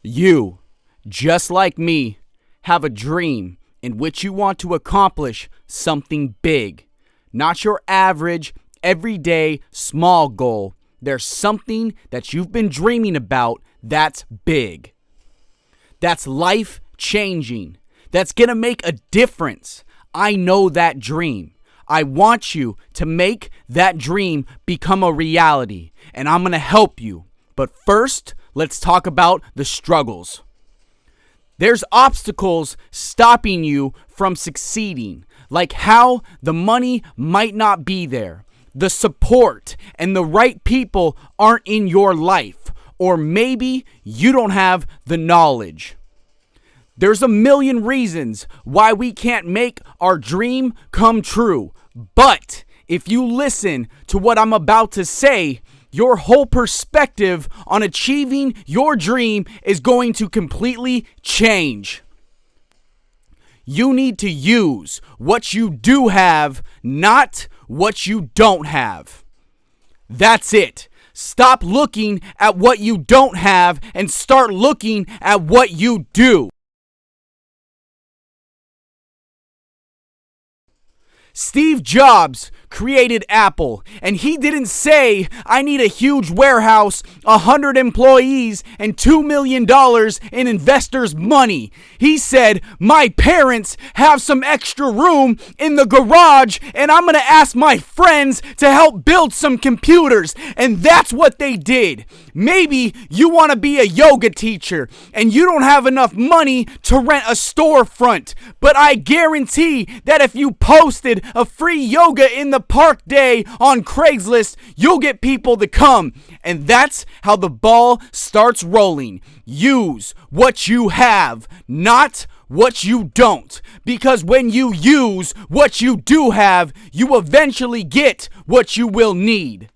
You, just like me, have a dream in which you want to accomplish something big. Not your average, everyday, small goal. There's something that you've been dreaming about that's big. That's life-changing. That's going to make a difference. I know that dream. I want you to make that dream become a reality, and I'm going to help you. But first, let's talk about the struggles. There's obstacles stopping you from succeeding, like how the money might not be there, the support and the right people aren't in your life, or maybe you don't have the knowledge. There's a million reasons why we can't make our dream come true, but if you listen to what I'm about to say, your whole perspective on achieving your dream is going to completely change. You need to use what you do have, not what you don't have. That's it. Stop looking at what you don't have and start looking at what you do. Steve Jobs created Apple, and he didn't say, I need a huge warehouse, 100 employees, and $2 million in investors' money. He said, my parents have some extra room in the garage, and I'm going to ask my friends to help build some computers. And that's what they did. Maybe you want to be a yoga teacher, and you don't have enough money to rent a storefront, but I guarantee that if you posted a free yoga in the park day on Craigslist, you'll get people to come. And that's how the ball starts rolling. Use what you have, not what you don't. Because when you use what you do have, you eventually get what you will need.